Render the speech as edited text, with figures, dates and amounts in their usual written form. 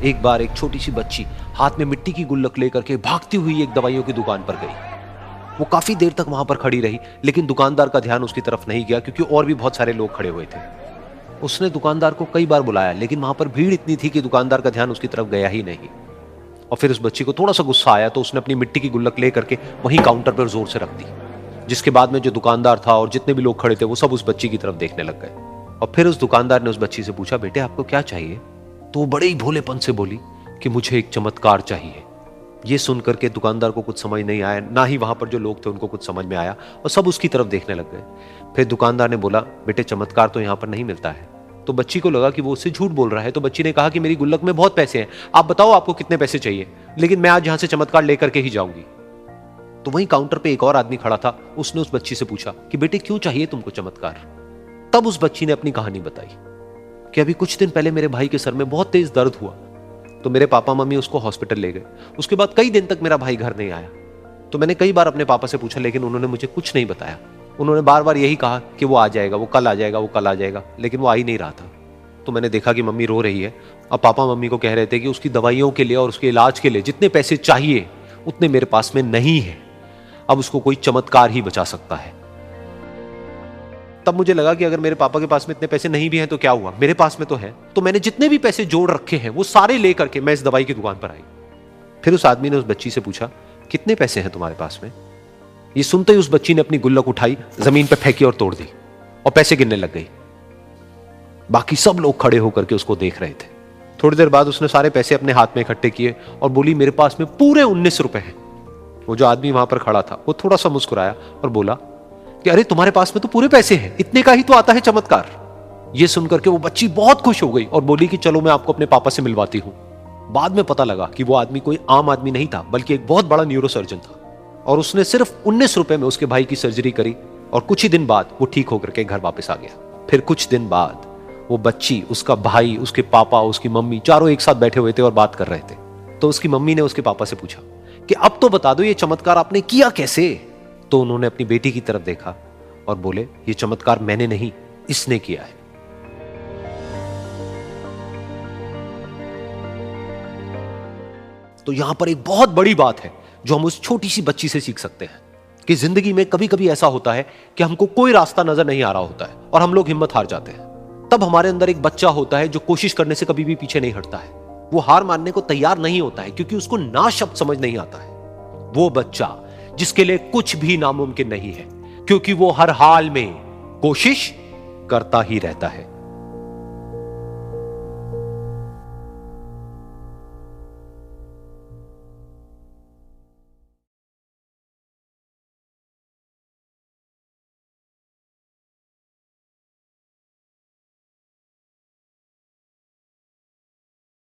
एक बार एक छोटी सी बच्ची हाथ में मिट्टी की गुल्लक लेकर के भागती हुई एक दवाइयों की दुकान पर गई। वो काफी देर तक वहां पर खड़ी रही, लेकिन दुकानदार का ध्यान उसकी तरफ नहीं गया क्योंकि और भी बहुत सारे लोग खड़े हुए थे। उसने दुकानदार को कई बार बुलाया, लेकिन वहां पर भीड़ इतनी थी कि दुकानदार का ध्यान उसकी तरफ गया ही नहीं। और फिर उस बच्ची को थोड़ा सा गुस्सा आया तो उसने अपनी मिट्टी की गुल्लक लेकर के वहीं काउंटर पर जोर से रख दी, जिसके बाद में जो दुकानदार था और जितने भी लोग खड़े थे वो सब उस बच्ची की तरफ देखने लग गए। और फिर उस दुकानदार ने उस बच्ची से पूछा, बेटे आपको क्या चाहिए? तो वो बड़े ही भोलेपन से बोली कि मुझे एक चमत्कार चाहिए। ये सुनकर के दुकानदार को कुछ समझ नहीं आया, ना ही वहां पर जो लोग थे उनको कुछ समझ में आया, और सब उसकी तरफ देखने लग गए। फिर दुकानदार ने बोला, बेटे चमत्कार तो यहाँ पर नहीं मिलता है। तो बच्ची को लगा कि वो उससे झूठ बोल रहा है, तो बच्ची ने कहा कि मेरी गुल्लक में बहुत पैसे हैं, आप बताओ आपको कितने पैसे चाहिए, लेकिन मैं आज यहां से चमत्कार लेकर के ही जाऊंगी। तो वहीं काउंटर पे एक और आदमी खड़ा था, उसने उस बच्ची से पूछा कि बेटे क्यों चाहिए तुमको चमत्कार? तब उस बच्ची ने अपनी कहानी बताई कि अभी कुछ दिन पहले मेरे भाई के सर में बहुत तेज दर्द हुआ, तो मेरे पापा मम्मी उसको हॉस्पिटल ले गए। उसके बाद कई दिन तक मेरा भाई घर नहीं आया। तो मैंने कई बार अपने पापा से पूछा, लेकिन उन्होंने मुझे कुछ नहीं बताया। उन्होंने बार बार यही कहा कि वो आ जाएगा, वो कल आ जाएगा, वो कल आ जाएगा, लेकिन वो आ ही नहीं रहा था। तो मैंने देखा कि मम्मी रो रही है, और पापा मम्मी को कह रहे थे कि उसकी दवाइयों के लिए और उसके इलाज के लिए जितने पैसे चाहिए उतने मेरे पास में नहीं है, अब उसको कोई चमत्कार ही बचा सकता है। तब मुझे लगा कि अगर मेरे पापा के पास में इतने पैसे नहीं भी हैं तो क्या हुआ, मेरे पास में तो है। तो मैंने जितने भी पैसे जोड़ रखे हैं वो सारे लेकर के मैं इस दवाई की दुकान पर आई। फिर उस आदमी ने उस बच्ची से पूछा, कितने पैसे हैं तुम्हारे पास में? ये सुनते ही उस बच्ची ने अपनी गुल्लक उठाई, जमीन पर फेंकी और तोड़ दी, और पैसे गिनने लग गई। बाकी सब लोग खड़े होकर के उसको देख रहे थे। थोड़ी देर बाद उसने सारे पैसे अपने हाथ में इकट्ठे किए और बोली, मेरे पास में पूरे 19 रुपए हैं। वो जो आदमी वहां पर खड़ा था वो थोड़ा सा मुस्कुराया और बोला कि अरे तुम्हारे पास में तो पूरे पैसे हैं, इतने का ही तो आता है चमत्कार। ये सुनकर के वो बच्ची बहुत खुश हो गई और बोली कि चलो मैं आपको अपने पापा से मिलवाती हूं। बाद में पता लगा कि वो आदमी कोई आम आदमी नहीं था, बल्कि एक बहुत बड़ा न्यूरोसर्जन था, और उसने सिर्फ 19 रुपए में उसके भाई की सर्जरी करी, और कुछ ही दिन बाद वो ठीक होकर के घर वापस आ गया। फिर कुछ दिन बाद वो बच्ची, उसका भाई, उसके पापा, उसकी मम्मी, चारों एक साथ बैठे हुए थे और बात कर रहे थे। तो उसकी मम्मी ने उसके पापा से पूछा कि अब तो बता दो ये चमत्कार आपने किया कैसे? तो उन्होंने अपनी बेटी की तरफ देखा और बोले, ये चमत्कार मैंने नहीं, इसने किया है। तो यहां पर एक बहुत बड़ी बात है जो हम उस छोटी सी बच्ची से सीख सकते हैं कि जिंदगी में कभी कभी ऐसा होता है कि हमको कोई रास्ता नजर नहीं आ रहा होता है और हम लोग हिम्मत हार जाते हैं। तब हमारे अंदर एक बच्चा होता है जो कोशिश करने से कभी भी पीछे नहीं हटता है। वो हार मानने को तैयार नहीं होता है क्योंकि उसको ना शब्द समझ नहीं आता है। वो बच्चा जिसके लिए कुछ भी नामुमकिन नहीं है, क्योंकि वो हर हाल में कोशिश करता ही रहता है।